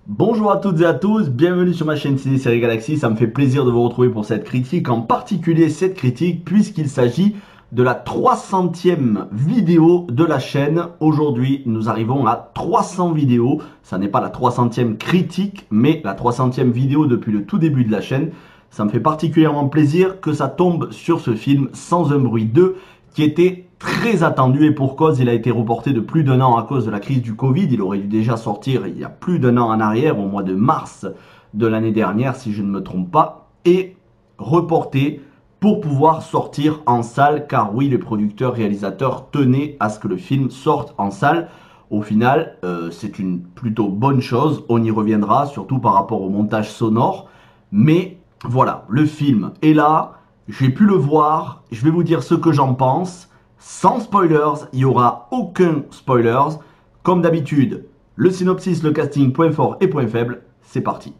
Bonjour à toutes et à tous, bienvenue sur ma chaîne Ciné Série Galaxy, ça me fait plaisir de vous retrouver pour cette critique, en particulier cette critique puisqu'il s'agit de la 300e vidéo de la chaîne. Aujourd'hui, nous arrivons à 300 vidéos, ça n'est pas la 300e critique, mais la 300e vidéo depuis le tout début de la chaîne. Ça me fait particulièrement plaisir que ça tombe sur ce film Sans un bruit 2, qui était très attendu et pour cause, il a été reporté de plus d'1 an à cause de la crise du Covid. Il aurait dû déjà sortir il y a plus d'1 an en arrière, au mois de mars de l'année dernière, si je ne me trompe pas, et reporté pour pouvoir sortir en salle, car oui, les producteurs, réalisateurs tenaient à ce que le film sorte en salle. Au final, c'est une plutôt bonne chose, on y reviendra, surtout par rapport au montage sonore, mais voilà, le film est là, j'ai pu le voir, je vais vous dire ce que j'en pense. Sans spoilers, il n'y aura aucun spoilers. Comme d'habitude, le synopsis, le casting, point fort et point faible, c'est parti.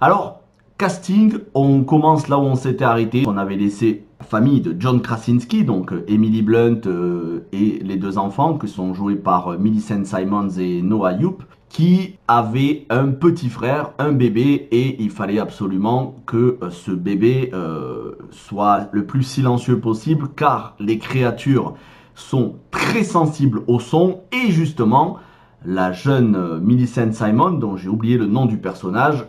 Alors, casting, on commence là où on s'était arrêté. On avait laissé la famille de John Krasinski, donc Emily Blunt et les deux enfants qui sont joués par Millicent Simmonds et Noah Jupe, qui avaient un petit frère, un bébé, et il fallait absolument que ce bébé soit le plus silencieux possible, car les créatures sont très sensibles au son, et justement, la jeune Millicent Simmonds, dont j'ai oublié le nom du personnage,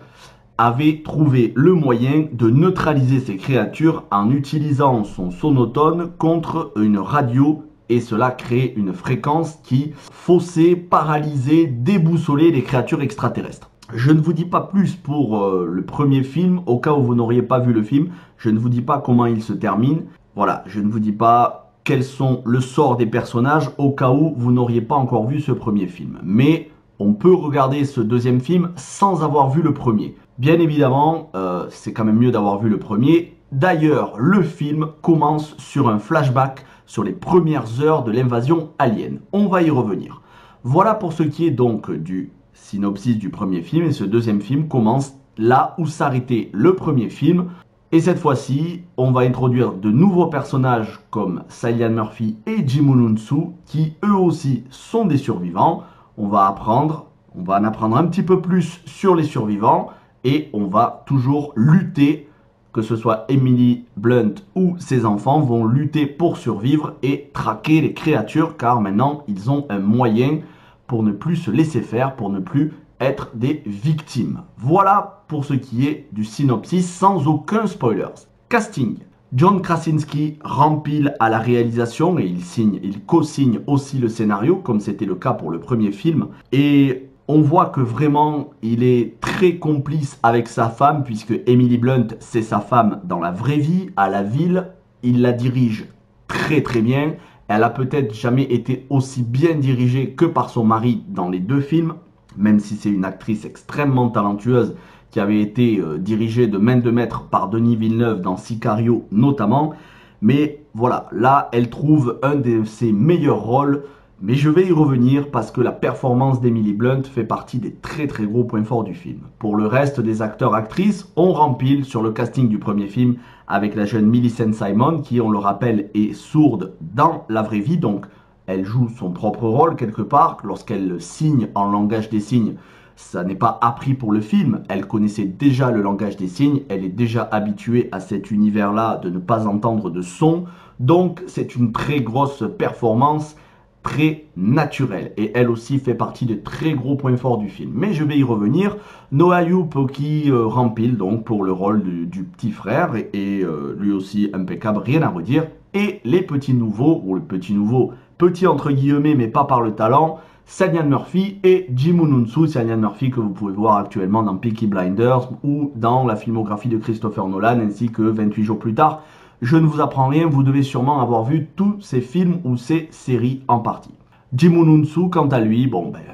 avait trouvé le moyen de neutraliser ces créatures en utilisant son sonotone contre une radio, et cela crée une fréquence qui faussait, paralysait, déboussolait les créatures extraterrestres. Je ne vous dis pas plus pour le premier film, au cas où vous n'auriez pas vu le film. Je ne vous dis pas comment il se termine. Voilà, je ne vous dis pas quels sont le sort des personnages, au cas où vous n'auriez pas encore vu ce premier film. Mais on peut regarder ce deuxième film sans avoir vu le premier. Bien évidemment, c'est quand même mieux d'avoir vu le premier. D'ailleurs, le film commence sur un flashback sur les premières heures de l'invasion alien. On va y revenir. Voilà pour ce qui est donc du synopsis du premier film. Et ce deuxième film commence là où s'arrêtait le premier film. Et cette fois-ci, on va introduire de nouveaux personnages comme Cillian Murphy et Jimon Hounsou, qui eux aussi sont des survivants. On va en apprendre un petit peu plus sur les survivants. Et on va toujours lutter, que ce soit Emily Blunt ou ses enfants vont lutter pour survivre et traquer les créatures, car maintenant ils ont un moyen pour ne plus se laisser faire, pour ne plus être des victimes. Voilà pour ce qui est du synopsis sans aucun spoiler. Casting. John Krasinski rempile à la réalisation et il co-signe aussi le scénario, comme c'était le cas pour le premier film. Et on voit que vraiment, il est très complice avec sa femme, puisque Emily Blunt, c'est sa femme dans la vraie vie, à la ville. Il la dirige très très bien. Elle a peut-être jamais été aussi bien dirigée que par son mari dans les deux films, même si c'est une actrice extrêmement talentueuse qui avait été dirigée de main de maître par Denis Villeneuve dans Sicario notamment. Mais voilà, là, elle trouve un de ses meilleurs rôles. Mais je vais y revenir parce que la performance d'Emily Blunt fait partie des très très gros points forts du film. Pour le reste des acteurs-actrices, on rempile sur le casting du premier film avec la jeune Millicent Simmonds qui, on le rappelle, est sourde dans la vraie vie. Donc elle joue son propre rôle quelque part. Lorsqu'elle signe en langage des signes, ça n'est pas appris pour le film. Elle connaissait déjà le langage des signes. Elle est déjà habituée à cet univers-là de ne pas entendre de son. Donc c'est une très grosse performance, très naturelle, et elle aussi fait partie des très gros points forts du film, mais je vais y revenir. Noah Jupe qui rempile donc pour le rôle du petit frère, et lui aussi impeccable, rien à redire. Et les petits nouveaux, ou le petit entre guillemets, mais pas par le talent, Cillian Murphy et Jimon Hounsou. Cillian Murphy que vous pouvez voir actuellement dans Peaky Blinders ou dans la filmographie de Christopher Nolan, ainsi que 28 jours plus tard. Je ne vous apprends rien, vous devez sûrement avoir vu tous ces films ou ces séries en partie. Jimon Hounsou, quant à lui,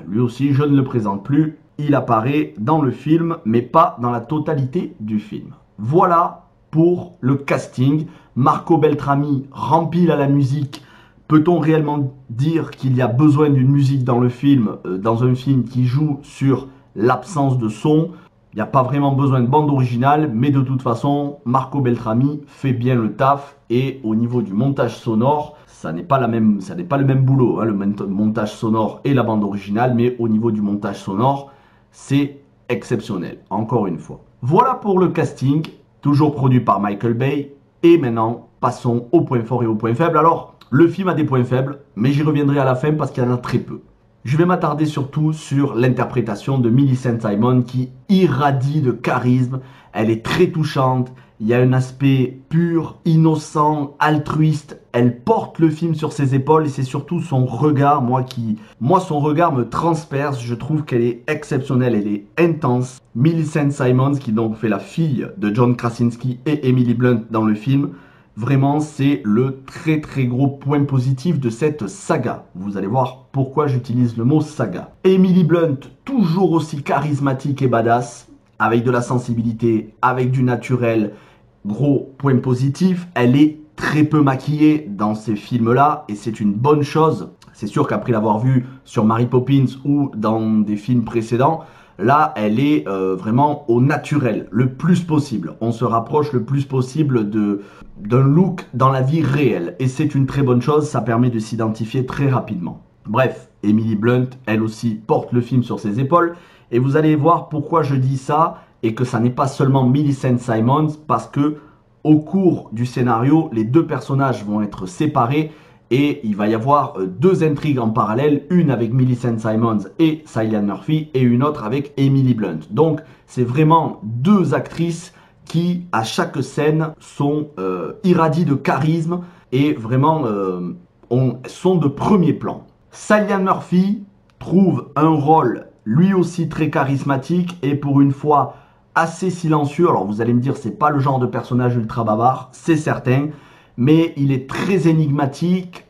lui aussi, je ne le présente plus. Il apparaît dans le film, mais pas dans la totalité du film. Voilà pour le casting. Marco Beltrami rempile à la musique Peut-on réellement dire qu'il y a besoin d'une musique dans le film, dans un film qui joue sur l'absence de son? Il n'y a pas vraiment besoin de bande originale, mais de toute façon, Marco Beltrami fait bien le taf. Et au niveau du montage sonore, ça n'est pas le même boulot, hein, le montage sonore et la bande originale, mais au niveau du montage sonore, c'est exceptionnel, encore une fois. Voilà pour le casting, toujours produit par Michael Bay. Et maintenant, passons aux points forts et aux points faibles. Alors, le film a des points faibles, mais j'y reviendrai à la fin parce qu'il y en a très peu. Je vais m'attarder surtout sur l'interprétation de Millicent Simon qui irradie de charisme. Elle est très touchante, il y a un aspect pur, innocent, altruiste. Elle porte le film sur ses épaules et c'est surtout son regard, moi son regard me transperce. Je trouve qu'elle est exceptionnelle, elle est intense. Millicent Simons qui donc fait la fille de John Krasinski et Emily Blunt dans le film. Vraiment, c'est le très très gros point positif de cette saga. Vous allez voir pourquoi j'utilise le mot saga. Emily Blunt, toujours aussi charismatique et badass, avec de la sensibilité, avec du naturel. Gros point positif, elle est très peu maquillée dans ces films-là et c'est une bonne chose. C'est sûr qu'après l'avoir vue sur Mary Poppins ou dans des films précédents, là, elle est vraiment au naturel, le plus possible. On se rapproche le plus possible d'un look dans la vie réelle. Et c'est une très bonne chose, ça permet de s'identifier très rapidement. Bref, Emily Blunt, elle aussi, porte le film sur ses épaules. Et vous allez voir pourquoi je dis ça et que ça n'est pas seulement Millicent Simons, parce que au cours du scénario, les deux personnages vont être séparés. Et il va y avoir deux intrigues en parallèle, une avec Millicent Simons et Cillian Murphy et une autre avec Emily Blunt. Donc c'est vraiment deux actrices qui à chaque scène sont irradiées de charisme et vraiment sont de premier plan. Cillian Murphy trouve un rôle lui aussi très charismatique et pour une fois assez silencieux. Alors vous allez me dire c'est pas le genre de personnage ultra bavard, c'est certain. Mais il est très énigmatique,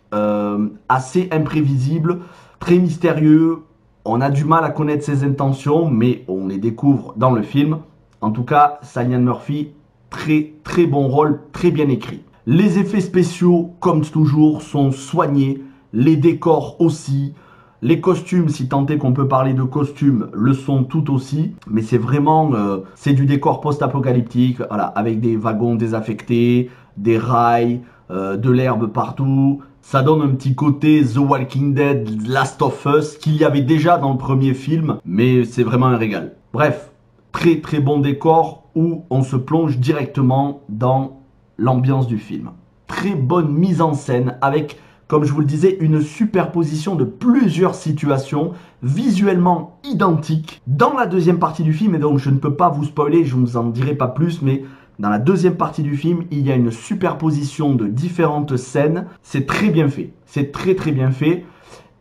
assez imprévisible, très mystérieux. On a du mal à connaître ses intentions, mais on les découvre dans le film. En tout cas, Cillian Murphy, très très bon rôle, très bien écrit. Les effets spéciaux, comme toujours, sont soignés. Les décors aussi. Les costumes, si tant est qu'on peut parler de costumes, le sont tout aussi. Mais c'est vraiment, c'est du décor post-apocalyptique, voilà, avec des wagons désaffectés, des rails, de l'herbe partout. Ça donne un petit côté The Walking Dead, Last of Us, qu'il y avait déjà dans le premier film, mais c'est vraiment un régal. Bref, très très bon décor où on se plonge directement dans l'ambiance du film. Très bonne mise en scène avec, comme je vous le disais, une superposition de plusieurs situations visuellement identiques dans la deuxième partie du film. Et donc je ne peux pas vous spoiler, je ne vous en dirai pas plus, mais dans la deuxième partie du film, il y a une superposition de différentes scènes. C'est très bien fait. C'est très très bien fait.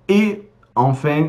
Et enfin,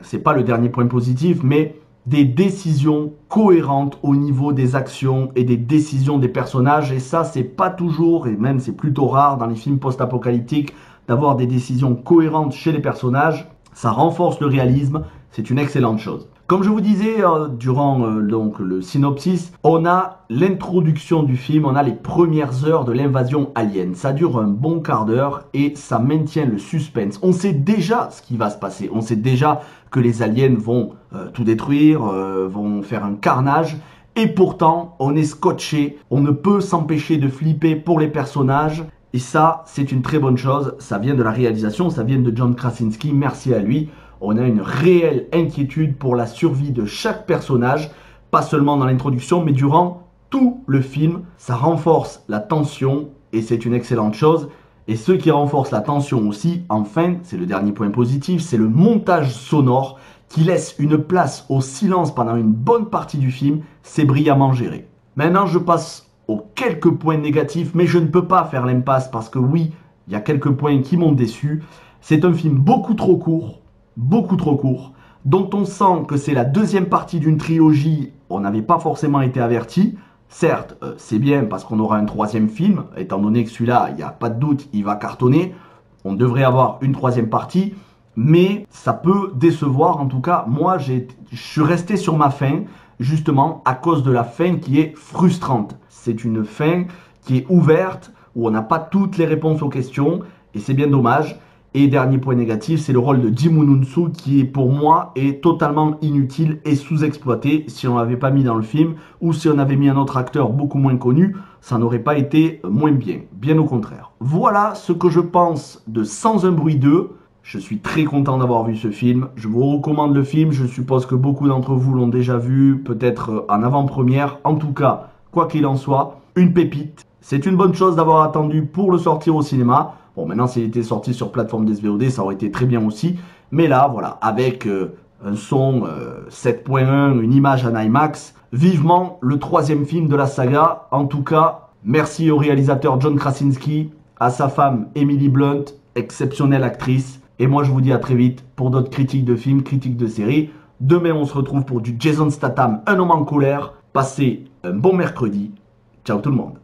c'est pas le dernier point positif, mais des décisions cohérentes au niveau des actions et des décisions des personnages. Et ça, c'est pas toujours, et même c'est plutôt rare dans les films post-apocalyptiques, d'avoir des décisions cohérentes chez les personnages. Ça renforce le réalisme. C'est une excellente chose. Comme je vous disais durant donc le synopsis, on a l'introduction du film, on a les premières heures de l'invasion alien. Ça dure un bon quart d'heure et ça maintient le suspense. On sait déjà ce qui va se passer. On sait déjà que les aliens vont tout détruire, vont faire un carnage. Et pourtant, on est scotché. On ne peut s'empêcher de flipper pour les personnages. Et ça, c'est une très bonne chose. Ça vient de la réalisation, ça vient de John Krasinski. Merci à lui. On a une réelle inquiétude pour la survie de chaque personnage, pas seulement dans l'introduction, mais durant tout le film. Ça renforce la tension et c'est une excellente chose. Et ce qui renforce la tension aussi, enfin, c'est le dernier point positif, c'est le montage sonore qui laisse une place au silence pendant une bonne partie du film. C'est brillamment géré. Maintenant, je passe aux quelques points négatifs, mais je ne peux pas faire l'impasse parce que oui, il y a quelques points qui m'ont déçu. C'est un film beaucoup trop court, dont on sent que c'est la deuxième partie d'une trilogie. On n'avait pas forcément été averti. Certes, c'est bien parce qu'on aura un troisième film, étant donné que celui-là, il n'y a pas de doute, il va cartonner. On devrait avoir une troisième partie, mais ça peut décevoir. En tout cas, moi, je suis resté sur ma faim, justement, à cause de la fin qui est frustrante. C'est une fin qui est ouverte, où on n'a pas toutes les réponses aux questions. et c'est bien dommage. Et dernier point négatif, c'est le rôle de Jim Moonsu qui, pour moi, est totalement inutile et sous-exploité. Si on l'avait pas mis dans le film, ou si on avait mis un autre acteur beaucoup moins connu, ça n'aurait pas été moins bien. Bien au contraire. Voilà ce que je pense de Sans un bruit 2. Je suis très content d'avoir vu ce film. Je vous recommande le film. Je suppose que beaucoup d'entre vous l'ont déjà vu, peut-être en avant-première. En tout cas, quoi qu'il en soit, une pépite. C'est une bonne chose d'avoir attendu pour le sortir au cinéma. Bon, maintenant, s'il était sorti sur plateforme d'SVOD, ça aurait été très bien aussi. Mais là, voilà, avec un son 7.1, une image en IMAX, vivement le troisième film de la saga. En tout cas, merci au réalisateur John Krasinski, à sa femme Emily Blunt, exceptionnelle actrice. Et moi, je vous dis à très vite pour d'autres critiques de films, critiques de séries. Demain, on se retrouve pour du Jason Statham, Un homme en colère. Passez un bon mercredi. Ciao tout le monde.